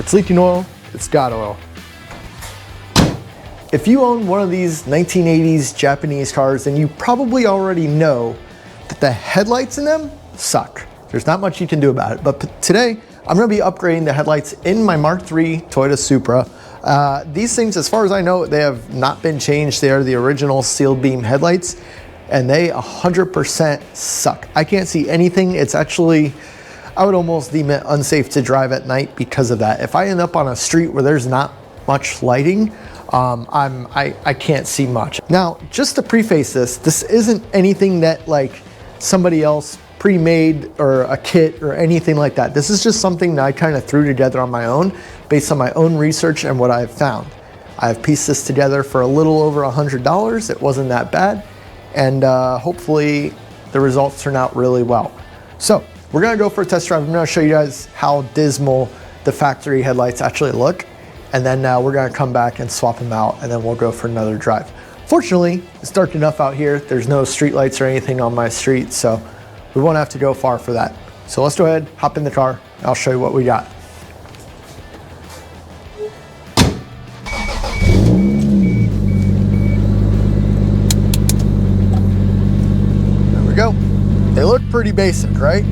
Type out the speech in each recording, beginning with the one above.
it's leaking oil, it's got oil. If you own one of these 1980s Japanese cars, then you probably already know that the headlights in them suck. There's not much you can do about it. But today, I'm gonna be upgrading the headlights in my Mark III Toyota Supra. These things, as far as I know, they have not been changed. They are the original sealed beam headlights, and they 100% suck. I can't see anything. It's actually, I would almost deem it unsafe to drive at night because of that. If I end up on a street where there's not much lighting, I can't see much. Now, just to preface this isn't anything that like somebody else pre-made or a kit or anything like that. This is just something that I kind of threw together on my own based on my own research and what I've found. I've pieced this together for a little over $100. It wasn't that bad. And hopefully the results turn out really well. So we're gonna go for a test drive. I'm gonna show you guys how dismal the factory headlights actually look. And then we're gonna come back and swap them out, and then we'll go for another drive. Fortunately, it's dark enough out here. There's no street lights or anything on my street, so we won't have to go far for that. So let's go ahead, hop in the car, and I'll show you what we got. There we go. They look pretty basic, right?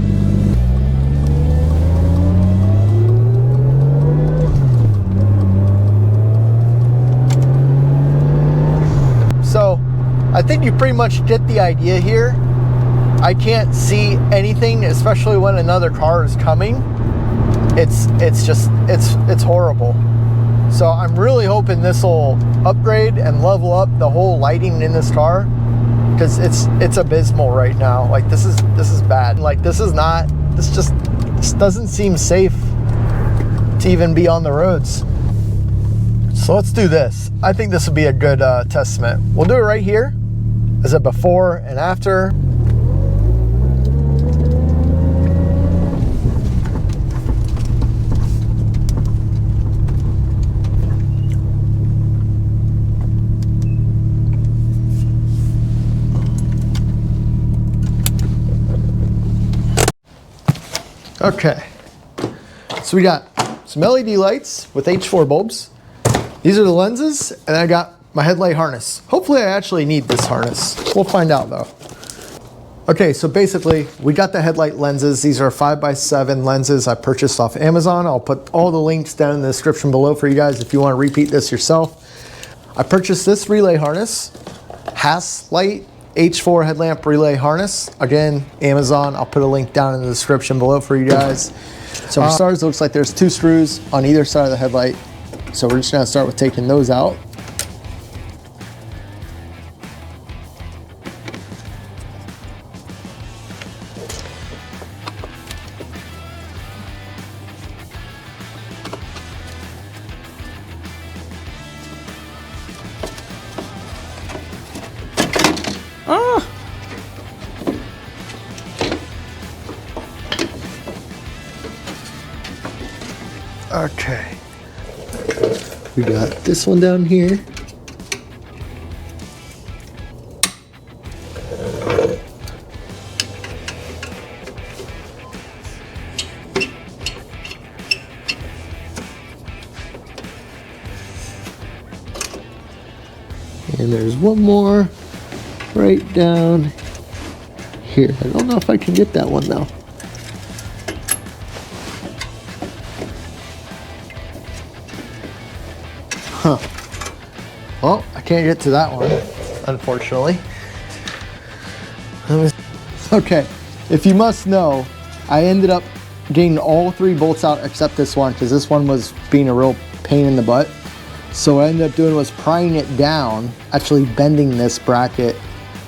So I think you pretty much get the idea here. I can't see anything, especially when another car is coming. It's horrible. So I'm really hoping this will upgrade and level up the whole lighting in this car, because it's abysmal right now. Like this is bad. Like this doesn't seem safe to even be on the roads. So let's do this. I think this would be a good testament. We'll do it right here as a before and after. Okay, so we got some LED lights with H4 bulbs. These are the lenses, and I got my headlight harness. Hopefully I actually need this harness. We'll find out though. Okay, so basically we got the headlight lenses. These are 5x7 lenses I purchased off Amazon. I'll put all the links down in the description below for you guys if you want to repeat this yourself. I purchased this relay harness, Headlight H4 headlamp relay harness. Again, Amazon. I'll put a link down in the description below for you guys. So for starters, it looks like there's 2 screws on either side of the headlight. So we're just gonna start with taking those out. Okay. We got this one down here. And there's one more right down here. I don't know if I can get that one though. Huh. Well, I can't get to that one, unfortunately. Okay, if you must know, I ended up getting all 3 bolts out except this one, because this one was being a real pain in the butt. So what I ended up doing was prying it down, actually bending this bracket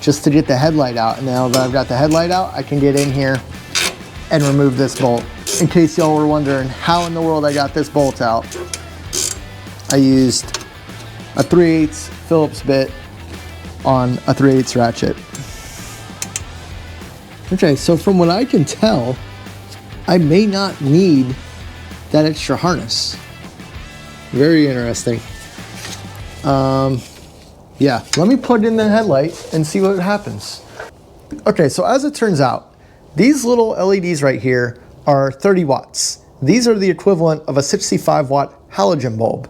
just to get the headlight out. And now that I've got the headlight out, I can get in here and remove this bolt. In case y'all were wondering how in the world I got this bolt out, I used a 3/8 Phillips bit on a 3/8 ratchet. Okay, so from what I can tell, I may not need that extra harness. Very interesting. Yeah, let me plug in the headlight and see what happens. Okay, so as it turns out, these little LEDs right here are 30 watts. these are the equivalent of a 65 watt halogen bulb.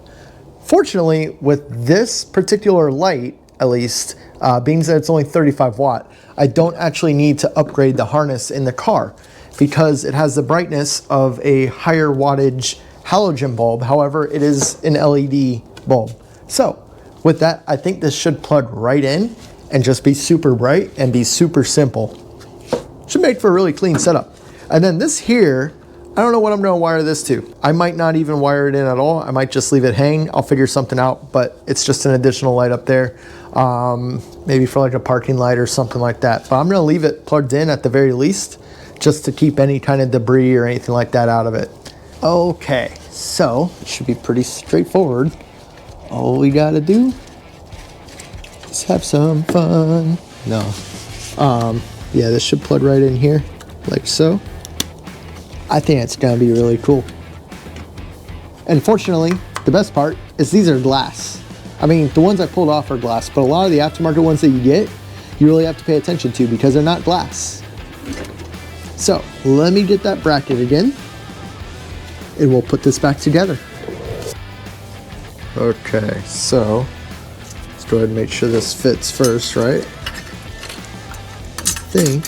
Fortunately, with this particular light, at least, being that it's only 35 watt, I don't actually need to upgrade the harness in the car because it has the brightness of a higher wattage halogen bulb. However, it is an LED bulb. So with that, I think this should plug right in and just be super bright and be super simple. Should make for a really clean setup. And then this here, I don't know what I'm gonna wire this to. I might not even wire it in at all. I might just leave it hang. I'll figure something out, but it's just an additional light up there. Maybe for like a parking light or something like that. But I'm gonna leave it plugged in at the very least, just to keep any kind of debris or anything like that out of it. Okay, so it should be pretty straightforward. All we gotta do is have some fun. No, yeah, this should plug right in here, like so. I think it's gonna be really cool. And fortunately, the best part is these are glass. I mean, the ones I pulled off are glass, but a lot of the aftermarket ones that you get, you really have to pay attention to because they're not glass. So let me get that bracket again and we'll put this back together. Okay, so let's go ahead and make sure this fits first, right? I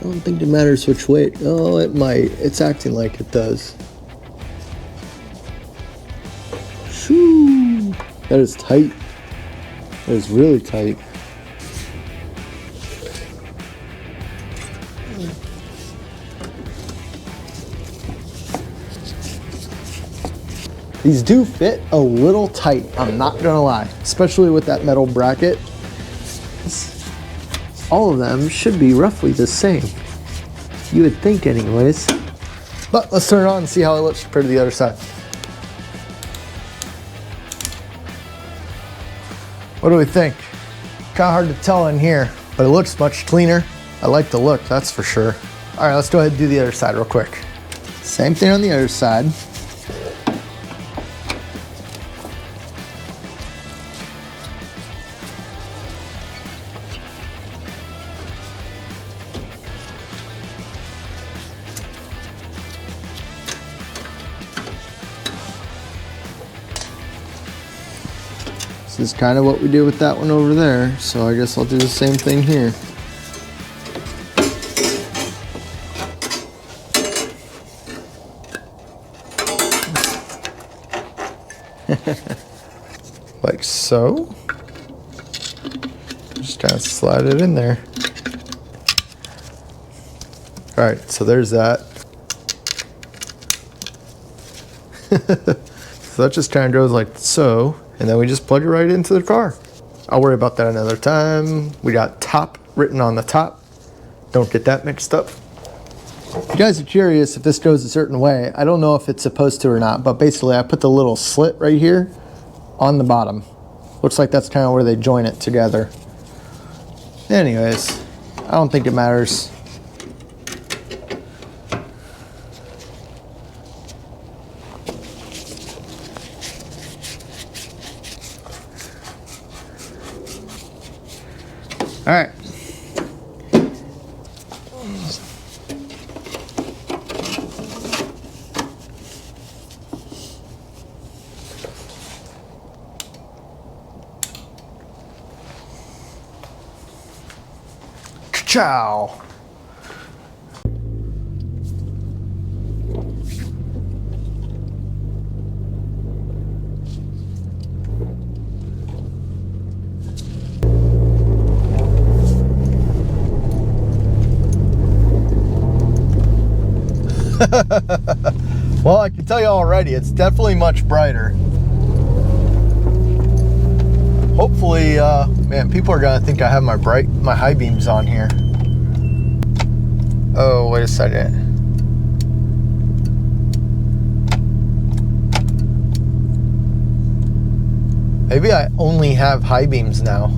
don't think it matters which way. Oh, it might. It's acting like it does. Shoo! That is tight. That is really tight. These do fit a little tight, I'm not gonna lie, especially with that metal bracket. All of them should be roughly the same. You would think anyways. But let's turn it on and see how it looks compared to the other side. What do we think? Kind of hard to tell in here, but it looks much cleaner. I like the look, that's for sure. All right, let's go ahead and do the other side real quick. Same thing on the other side. This is kind of what we did with that one over there, so I guess I'll do the same thing here. Like so. Just kind of slide it in there. All right, so there's that. So that just kind of goes like so. And then we just plug it right into the car. I'll worry about that another time. We got top written on the top. Don't get that mixed up. If you guys are curious if this goes a certain way, I don't know if it's supposed to or not, but basically I put the little slit right here on the bottom. Looks like that's kind of where they join it together. Anyways, I don't think it matters. All right. Ciao. Well, I can tell you already, it's definitely much brighter. Hopefully, man, people are gonna think I have my high beams on here. Oh, wait a second. Maybe I only have high beams now.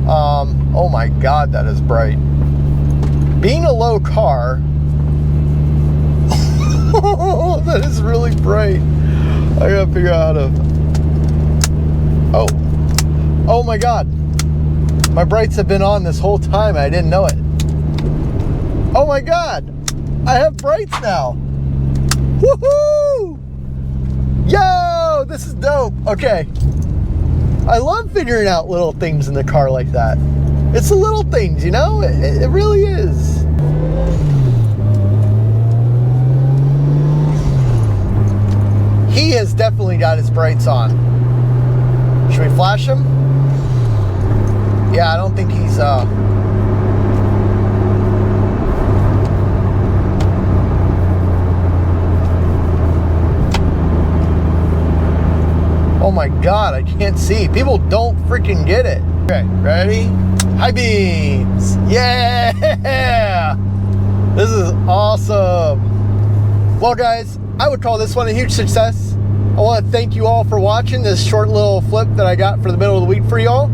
Oh my God, that is bright. Being a low car, that is really bright. I gotta figure out how to... Oh my God. My brights have been on this whole time. I didn't know it. Oh my God. I have brights now. Woohoo! Yo, this is dope. Okay. I love figuring out little things in the car like that. It's the little things, you know? It really is. He has definitely got his brights on. Should we flash him? Yeah, I don't think he's oh my God, I can't see. People don't freaking get it. Okay, ready? High beams. Yeah! This is awesome. Well, guys, I would call this one a huge success. I want to thank you all for watching this short little flip that I got for the middle of the week for y'all.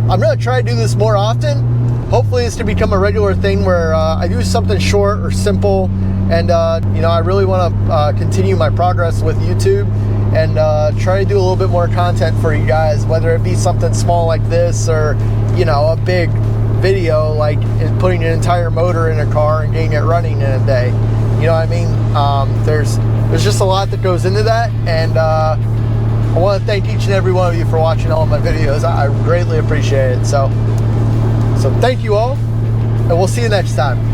I'm going to try to do this more often. Hopefully this to become a regular thing where I do something short or simple. And, you know, I really want to continue my progress with YouTube and try to do a little bit more content for you guys, whether it be something small like this or, you know, a big video like putting an entire motor in a car and getting it running in a day. You know what I mean? There's just a lot that goes into that, and I want to thank each and every one of you for watching all of my videos. I greatly appreciate it. So thank you all, and we'll see you next time.